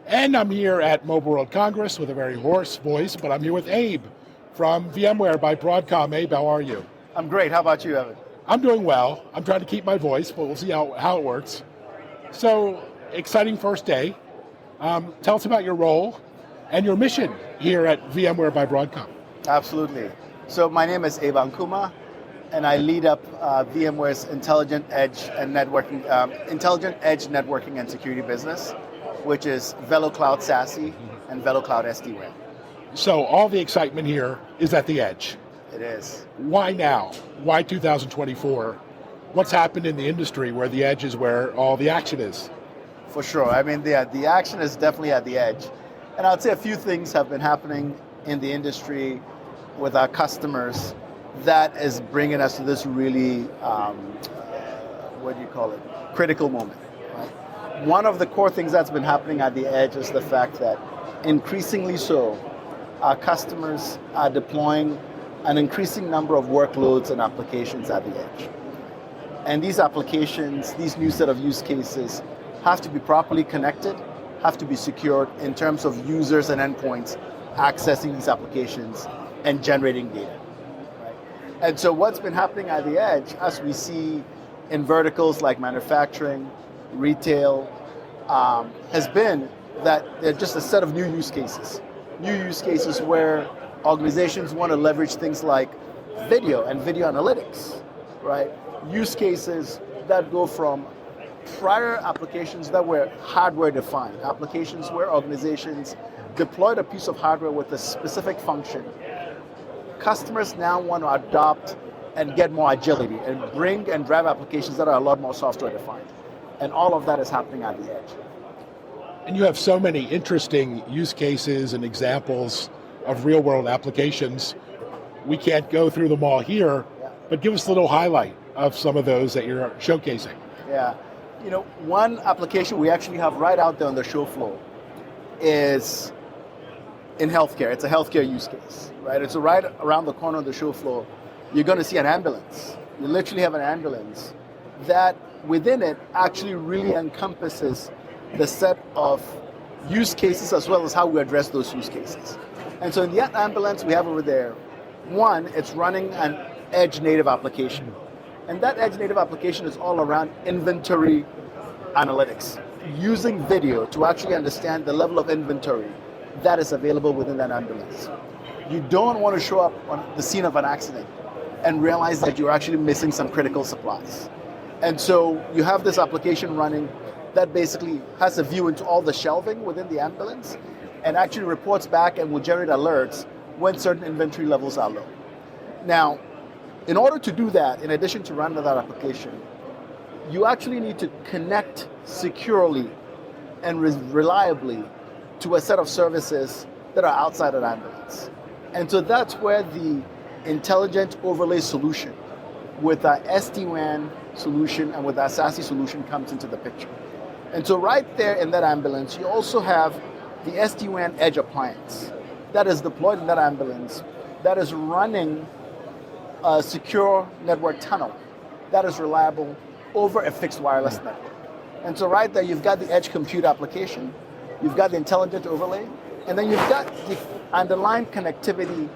And I'm here at Mobile World Congress with a very hoarse voice, but I'm here with Abe from VMware by Broadcom. Abe, how are you? I'm great. How about you, Evan? I'm doing well. I'm trying to keep my voice, but we'll see how it works. So, exciting first day. Tell us about your role and your mission here at VMware by Broadcom. Absolutely. So my name is Abe Ankumah, and I lead up VMware's intelligent edge networking and security business, which is VeloCloud SASE and VeloCloud SD-WAN. So all the excitement here is at the edge. It is. Why now? Why 2024? What's happened in the industry where the edge is where all the action is? For sure. I mean, the action is definitely at the edge. And I'd say a few things have been happening in the industry with our customers that is bringing us to this really, critical moment. Right? One of the core things that's been happening at the edge is the fact that increasingly so, our customers are deploying an increasing number of workloads and applications at the edge. And these applications, these new set of use cases, have to be properly connected, have to be secured in terms of users and endpoints accessing these applications and generating data. Right? And so what's been happening at the edge, as we see in verticals like manufacturing, retail, has been that they're just a set of new use cases. New use cases where organizations want to leverage things like video and video analytics, right? Use cases that go from prior applications that were hardware defined, applications where organizations deployed a piece of hardware with a specific function. Customers now want to adopt and get more agility and bring and drive applications that are a lot more software defined. And all of that is happening at the edge. And you have so many interesting use cases and examples of real world applications. We can't go through them all here, but give us a little highlight of some of those that you're showcasing. Yeah. You know, one application we actually have right out there on the show floor is in healthcare. It's a healthcare use case, right? It's right around the corner of the show floor. You're going to see an ambulance. You literally have an ambulance that within it actually really encompasses the set of use cases as well as how we address those use cases. And so in the ambulance we have over there, one, it's running an edge native application. And that edge native application is all around inventory analytics, using video to actually understand the level of inventory that is available within that ambulance. You don't want to show up on the scene of an accident and realize that you're actually missing some critical supplies. And so you have this application running that basically has a view into all the shelving within the ambulance and actually reports back and will generate alerts when certain inventory levels are low. Now, in order to do that, in addition to running that application, you actually need to connect securely and reliably to a set of services that are outside of the ambulance. And so that's where the intelligent overlay solution with our SD-WAN solution and with our SASE solution comes into the picture. And so right there in that ambulance, you also have the SD-WAN edge appliance that is deployed in that ambulance that is running a secure network tunnel that is reliable over a fixed wireless network. And so right there, you've got the edge compute application, you've got the intelligent overlay, and then you've got the underlying connectivity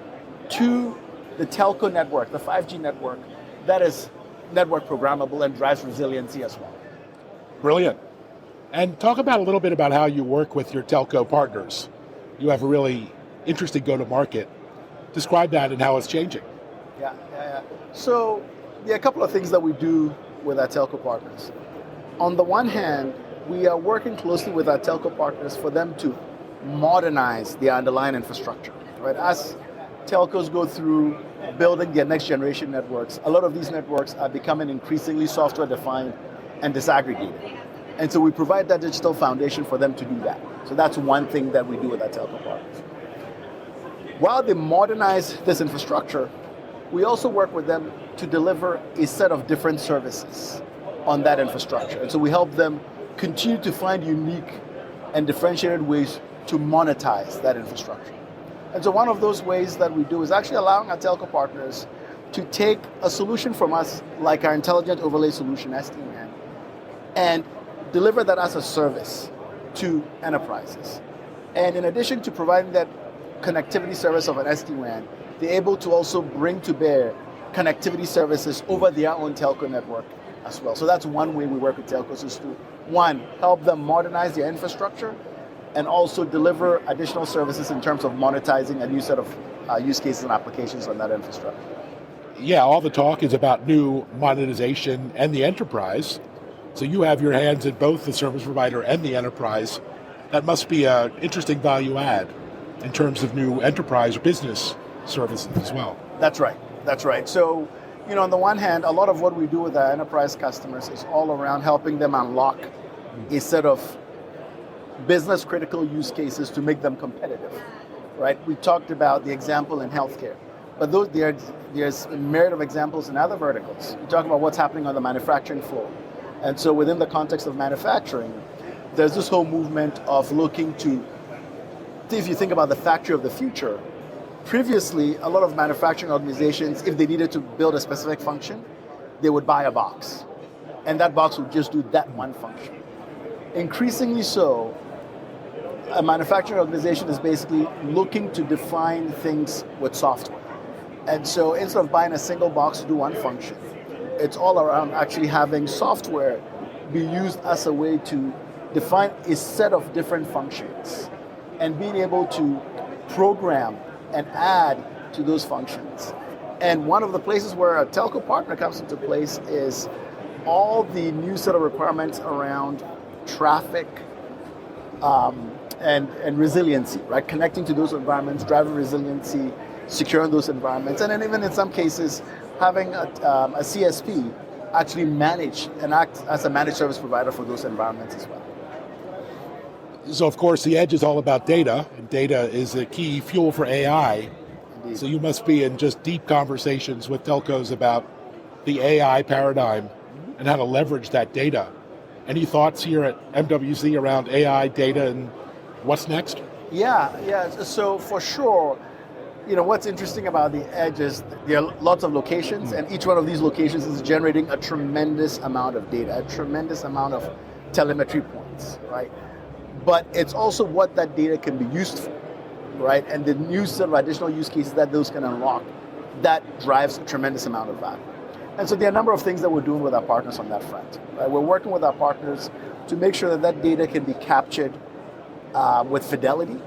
to the telco network, the 5G network, that is network programmable and drives resiliency as well. Brilliant. And talk about a little bit about how you work with your telco partners. You have a really interesting go-to-market. Describe that and how it's changing. Yeah. So there are a couple of things that we do with our telco partners. On the one hand, we are working closely with our telco partners for them to modernize the underlying infrastructure. Right? As telcos go through building their next generation networks, a lot of these networks are becoming increasingly software defined and disaggregated. And so we provide that digital foundation for them to do that. So that's one thing that we do with our telco partners. While they modernize this infrastructure, we also work with them to deliver a set of different services on that infrastructure. And so we help them continue to find unique and differentiated ways to monetize that infrastructure. And so one of those ways that we do is actually allowing our telco partners to take a solution from us, like our intelligent overlay solution, SD-WAN, and deliver that as a service to enterprises. And in addition to providing that connectivity service of an SD-WAN, they're able to also bring to bear connectivity services over their own telco network as well. So that's one way we work with telcos, is to, one, help them modernize their infrastructure, and also deliver additional services in terms of monetizing a new set of use cases and applications on that infrastructure. Yeah, all the talk is about new monetization and the enterprise. So you have your hands in both the service provider and the enterprise. That must be an interesting value add in terms of new enterprise or business services as well. That's right. That's right. So, on the one hand, a lot of what we do with our enterprise customers is all around helping them unlock a set of business critical use cases to make them competitive, right? We talked about the example in healthcare, but there's a myriad of examples in other verticals. You talk about what's happening on the manufacturing floor. And so within the context of manufacturing, there's this whole movement of looking to, if you think about the factory of the future, previously, a lot of manufacturing organizations, if they needed to build a specific function, they would buy a box. And that box would just do that one function. Increasingly so, a manufacturing organization is basically looking to define things with software. And so instead of buying a single box to do one function, it's all around actually having software be used as a way to define a set of different functions and being able to program and add to those functions. And one of the places where a telco partner comes into place is all the new set of requirements around traffic and resiliency, right? Connecting to those environments, driving resiliency, securing those environments, and then even in some cases, having a CSP actually manage and act as a managed service provider for those environments as well. So of course the edge is all about data, and data is a key fuel for AI. Indeed. So you must be in just deep conversations with telcos about the AI paradigm and how to leverage that data. Any thoughts here at MWC around AI, data, and what's next? Yeah. So for sure, what's interesting about the edge is there are lots of locations, and each one of these locations is generating a tremendous amount of data, a tremendous amount of telemetry points, right? But it's also what that data can be used for, right? And the new set of additional use cases that those can unlock, that drives a tremendous amount of value. And so there are a number of things that we're doing with our partners on that front, right? We're working with our partners to make sure that that data can be captured with fidelity.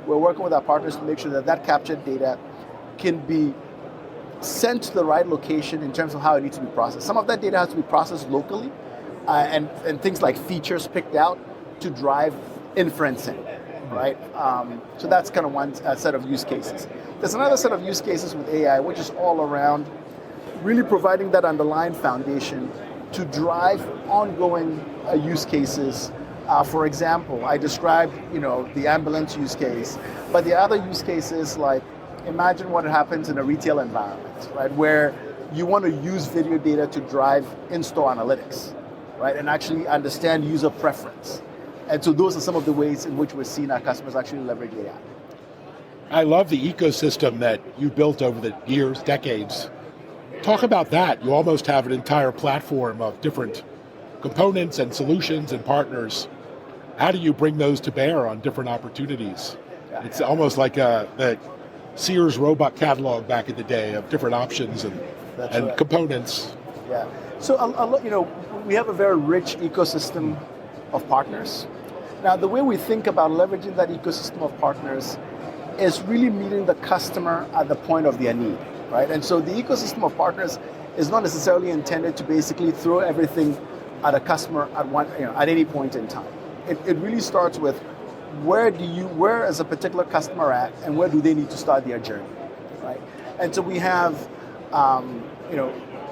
We're working with our partners to make sure that that captured data can be sent to the right location in terms of how it needs to be processed. Some of that data has to be processed locally, and things like features picked out to drive inferencing, right? So that's kind of one set of use cases. There's another set of use cases with AI, which is all around really providing that underlying foundation to drive ongoing use cases. For example, I described, the ambulance use case, but the other use cases, like imagine what happens in a retail environment, right, where you want to use video data to drive in-store analytics, right, and actually understand user preference. And so those are some of the ways in which we're seeing our customers actually leverage AI. I love the ecosystem that you built over the years, decades. Talk about that. You almost have an entire platform of different components and solutions and partners. How do you bring those to bear on different opportunities? Yeah. It's almost like the Sears robot catalog back in the day of different options and right. Components. Yeah. So, we have a very rich ecosystem of partners. Now, the way we think about leveraging that ecosystem of partners is really meeting the customer at the point of their need, right? And so the ecosystem of partners is not necessarily intended to basically throw everything at a customer at any point in time. It really starts with where is a particular customer at, and where do they need to start their journey, right? And so we have,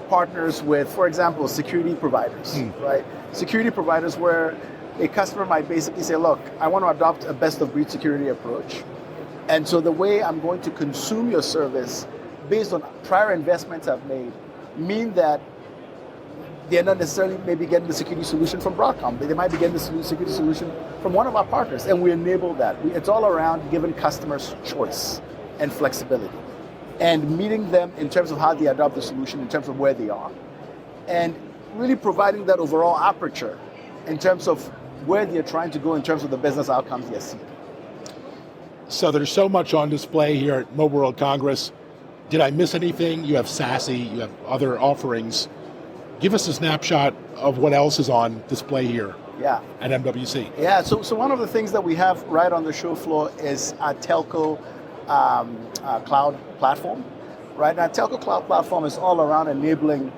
partners with, for example, security providers, right? Security providers where a customer might basically say, look, I want to adopt a best of breed security approach. And so the way I'm going to consume your service based on prior investments I've made mean that they're not necessarily maybe getting the security solution from Broadcom. They might be getting the security solution from one of our partners, and we enable that. It's all around giving customers choice and flexibility and meeting them in terms of how they adopt the solution, in terms of where they are, and really providing that overall aperture in terms of where they're trying to go in terms of the business outcomes they're seeking. So there's so much on display here at Mobile World Congress. Did I miss anything? You have SASE, you have other offerings. Give us a snapshot of what else is on display here at MWC. Yeah, so one of the things that we have right on the show floor is our Telco cloud platform. Right now, Telco cloud platform is all around enabling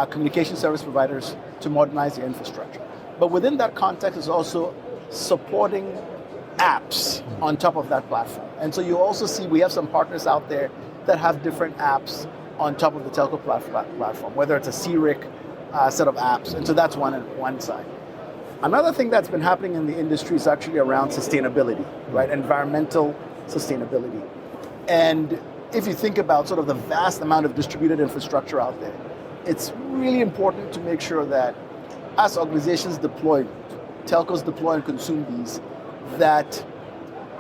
communication service providers to modernize their infrastructure. But within that context is also supporting apps on top of that platform. And so you also see we have some partners out there that have different apps on top of the Telco platform, whether it's a CRIC set of apps. And so that's one side. Another thing that's been happening in the industry is actually around sustainability, right? Environmental sustainability. And if you think about sort of the vast amount of distributed infrastructure out there, it's really important to make sure that as organizations deploy, telcos deploy and consume these, that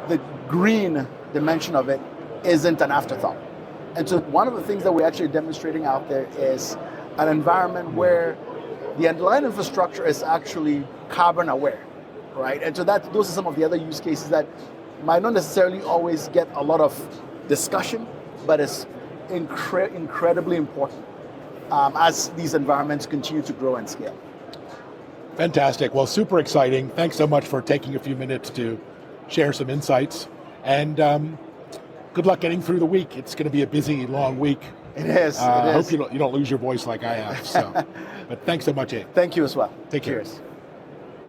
the green dimension of it isn't an afterthought. And so one of the things that we're actually demonstrating out there is an environment where the underlying infrastructure is actually carbon aware, right? And so those are some of the other use cases that might not necessarily always get a lot of discussion, but it's incredibly important as these environments continue to grow and scale. Fantastic. Well, super exciting. Thanks so much for taking a few minutes to share some insights. And good luck getting through the week. It's going to be a busy, long week. It is. I hope you don't lose your voice like I have. So, but thanks so much, Abe. Thank you as well. Take care. Cheers.